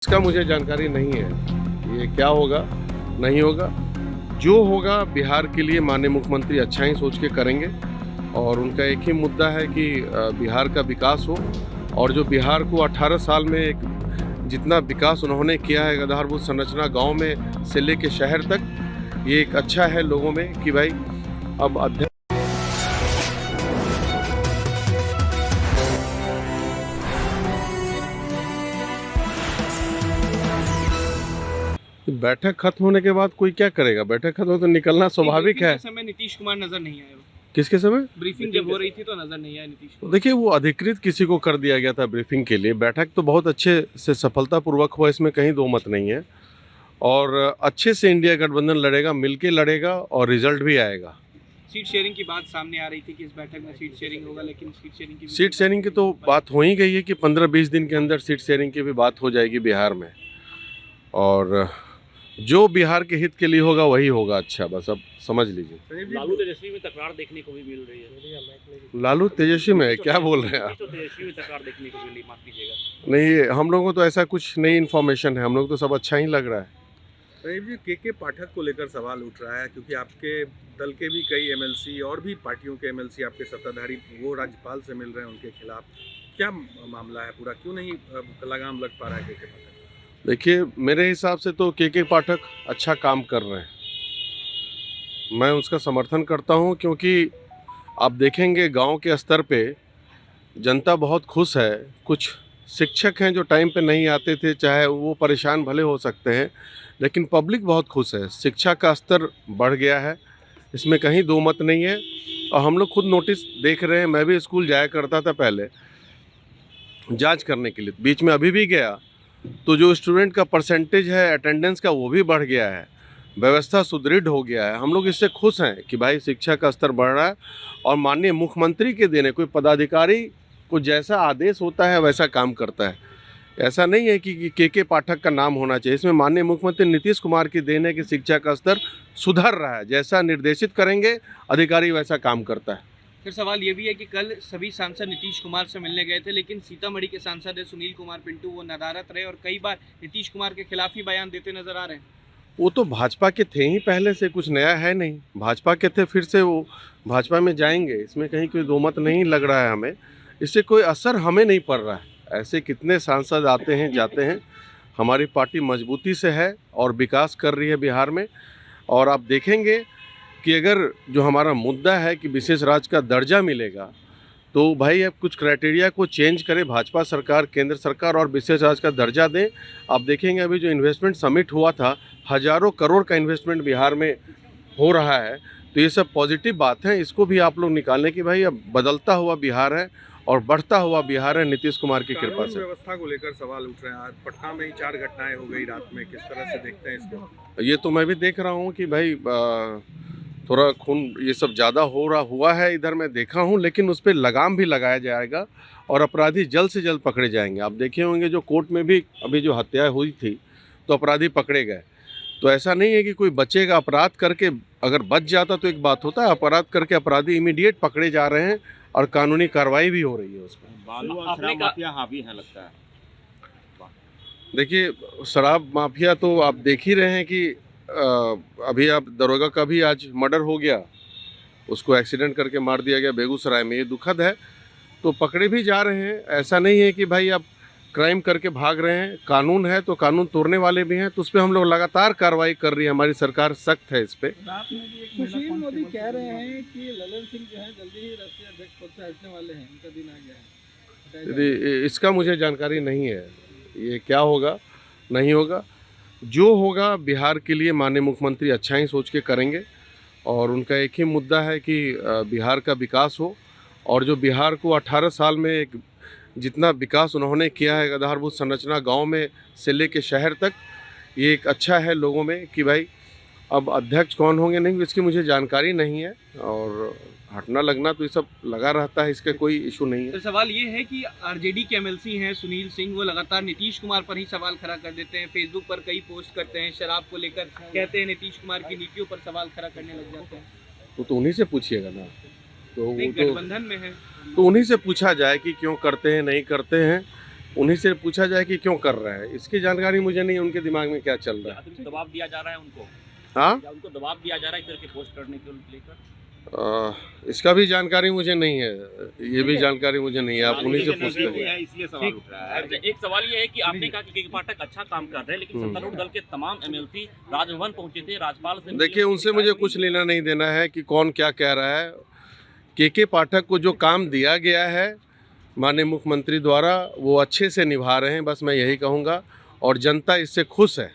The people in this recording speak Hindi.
इसका मुझे जानकारी नहीं है, ये क्या होगा नहीं होगा। जो होगा बिहार के लिए माननीय मुख्यमंत्री अच्छा ही सोच के करेंगे और उनका एक ही मुद्दा है कि बिहार का विकास हो। और जो बिहार को 18 साल में एक जितना विकास उन्होंने किया है, आधारभूत संरचना गांव में से लेके शहर तक, ये एक अच्छा है लोगों में कि भाई अब अध्यक्ष बैठक खत्म होने के बाद कोई क्या करेगा। बैठक खत्म हो तो निकलना स्वाभाविक है। समय नीतीश कुमार नजर नहीं आए। किसके समय ब्रीफिंग जब हो रही थी तो नजर नहीं आया नीतीश कुमार। देखिए, वो अधिकृत किसी को कर दिया गया था ब्रीफिंग के लिए। बैठक तो बहुत अच्छे से सफलतापूर्वक हुआ, इसमें कहीं दो मत नहीं है। और अच्छे से इंडिया गठबंधन लड़ेगा, मिलके लड़ेगा और रिजल्ट भी आएगा। सीट शेयरिंग की बात सामने आ रही थी कि इस बैठक में सीट शेयरिंग होगा, लेकिन सीट शेयरिंग की तो बात हो ही गई है कि 15-20 दिन के अंदर सीट शेयरिंग की भी बात हो जाएगी बिहार में। और जो बिहार के हित के लिए होगा वही होगा अच्छा, बस अब समझ लीजिए। लालू तेजस्वी में तकरार देखने को भी मिल रही है। लालू तेजस्वी में क्या बोल रहे हैं आप? तेजस्वी में तकरार देखने को मिली, माफ कीजिएगा। नहीं, हम लोगों को तो ऐसा कुछ नई इन्फॉर्मेशन है, हम लोग तो सब अच्छा ही लग रहा है। प्रदीप जी, के पाठक को लेकर सवाल उठ रहा है क्योंकि आपके दल के भी कई एमएलसी और भी पार्टियों के एमएलसी आपके सत्ताधारी वो राज्यपाल से मिल रहे हैं, उनके खिलाफ क्या मामला है पूरा, क्यों नहीं लगाम लग पा रहा है के पाठक? देखिए, मेरे हिसाब से तो के पाठक अच्छा काम कर रहे हैं, मैं उसका समर्थन करता हूं। क्योंकि आप देखेंगे गांव के स्तर पे जनता बहुत खुश है। कुछ शिक्षक हैं जो टाइम पे नहीं आते थे, चाहे वो परेशान भले हो सकते हैं, लेकिन पब्लिक बहुत खुश है। शिक्षा का स्तर बढ़ गया है, इसमें कहीं दो मत नहीं है। और हम लोग खुद नोटिस देख रहे हैं, मैं भी स्कूल जाया करता था पहले जांच करने के लिए, बीच में अभी भी गया, तो जो स्टूडेंट का परसेंटेज है अटेंडेंस का वो भी बढ़ गया है, व्यवस्था सुदृढ़ हो गया है। हम लोग इससे खुश हैं कि भाई शिक्षा का स्तर बढ़ रहा है। और माननीय मुख्यमंत्री के देने, कोई पदाधिकारी को जैसा आदेश होता है वैसा काम करता है। ऐसा नहीं है कि के पाठक का नाम होना चाहिए, इसमें माननीय मुख्यमंत्री नीतीश कुमार की देन है कि शिक्षा का स्तर सुधर रहा है। जैसा निर्देशित करेंगे अधिकारी वैसा काम करता है। फिर सवाल ये भी है कि कल सभी सांसद नीतीश कुमार से मिलने गए थे, लेकिन सीतामढ़ी के सांसद है सुनील कुमार पिंटू, वो नदारत रहे और कई बार नीतीश कुमार के खिलाफ ही बयान देते नजर आ रहे हैं। वो तो भाजपा के थे ही पहले से, कुछ नया है नहीं। भाजपा के थे, फिर से वो भाजपा में जाएंगे, इसमें कहीं कोई दो मत नहीं लग रहा है हमें। इससे कोई असर हमें नहीं पड़ रहा है। ऐसे कितने सांसद आते हैं जाते हैं, हमारी पार्टी मजबूती से है और विकास कर रही है बिहार में। और आप देखेंगे कि अगर जो हमारा मुद्दा है कि विशेष राज्य का दर्जा मिलेगा, तो भाई अब कुछ क्राइटेरिया को चेंज करे भाजपा सरकार, केंद्र सरकार, और विशेष राज्य का दर्जा दें। आप देखेंगे अभी जो इन्वेस्टमेंट समिट हुआ था, हज़ारों करोड़ का इन्वेस्टमेंट बिहार में हो रहा है। तो ये सब पॉजिटिव बात है, इसको भी आप लोग निकालें कि भाई अब बदलता हुआ बिहार है और बढ़ता हुआ बिहार है नीतीश कुमार की कृपा से। व्यवस्था को लेकर सवाल उठ रहे हैं। आज पटना में ही 4 घटनाएं हो गई रात में, किस तरह से देखते हैं इसको? ये तो मैं भी देख रहा हूँ कि भाई थोड़ा खून ये सब ज़्यादा हुआ है, इधर मैं देखा हूँ, लेकिन उस पर लगाम भी लगाया जाएगा और अपराधी जल्द से जल्द पकड़े जाएंगे। आप देखे होंगे जो कोर्ट में भी अभी जो हत्या हुई थी तो अपराधी पकड़े गए। तो ऐसा नहीं है कि कोई बचेगा। अपराध करके अगर बच जाता तो एक बात होता है, अपराध करके अपराधी इमीडिएट पकड़े जा रहे हैं और कानूनी कार्रवाई भी हो रही है उसमें। बालू और शराब माफिया हावी है लगता है। देखिए, शराब माफिया तो आप देख ही रहे हैं कि अभी आप दरोगा का भी आज मर्डर हो गया, उसको एक्सीडेंट करके मार दिया गया बेगूसराय में। ये दुखद है। तो पकड़े भी जा रहे हैं। ऐसा नहीं है कि भाई आप क्राइम करके भाग रहे हैं, कानून है तो कानून तोड़ने वाले भी हैं, तो उस पर हम लोग लगातार कार्रवाई कर रही है। हमारी सरकार सख्त है इस पर। सुशील मोदी कह रहे हैं कि ललन सिंह जो है जल्दी ही राष्ट्रीय अध्यक्ष पद से हटने वाले हैं, उनका दिन आ गया है। इसका मुझे जानकारी नहीं है, ये क्या होगा नहीं होगा। जो होगा बिहार के लिए माननीय मुख्यमंत्री अच्छा ही सोच के करेंगे और उनका एक ही मुद्दा है कि बिहार का विकास हो। और जो बिहार को 18 साल में एक जितना विकास उन्होंने किया है, आधारभूत संरचना गांव में से लेके शहर तक, ये एक अच्छा है लोगों में कि भाई अब अध्यक्ष कौन होंगे नहीं, इसकी मुझे जानकारी नहीं है। और हटना लगना तो ये सब लगा रहता है, इसका कोई इशू नहीं है। तो सवाल ये है कि आरजेडी के एमएलसी हैं सुनील सिंह, वो लगातार नीतीश कुमार पर ही सवाल खड़ा कर देते हैं, फेसबुक पर कई पोस्ट करते हैं, शराब को लेकर कहते हैं नीतीश कुमार की नीतियों पर सवाल खड़ा करने लग जाते हैं। तो उन्हीं से पूछिएगा ना, तो वो गठबंधन में है तो उन्हीं से पूछा जाए कि क्यों करते हैं नहीं करते हैं। उन्हीं से पूछा जाए कि क्यों कर रहे हैं। इसकी जानकारी मुझे नहीं है उनके दिमाग में क्या चल रहा है। अतिरिक्त दबाव दिया जा रहा है उनको, हाँ, या उनको दबाव दिया जा रहा है इस तरह के पोस्ट करने के लेकर? इसका भी जानकारी मुझे नहीं है, ये भी जानकारी मुझे नहीं है, आप उन्हीं से पूछ लीजिए। इसलिए सवाल उठ रहा है। एक सवाल ये है कि आपने कहा कि के पाठक अच्छा काम कर रहे हैं, लेकिन सत्तारूढ़ दल के तमाम एमएलसी राजभवन पहुंचे थे, राज्यपाल से देखिए, उनसे मुझे कुछ लेना नहीं देना है कि कौन क्या कह रहा है। के पाठक को जो काम दिया गया है माननीय मुख्यमंत्री द्वारा, वो अच्छे से निभा रहे हैं, बस मैं यही कहूँगा, और जनता इससे खुश है।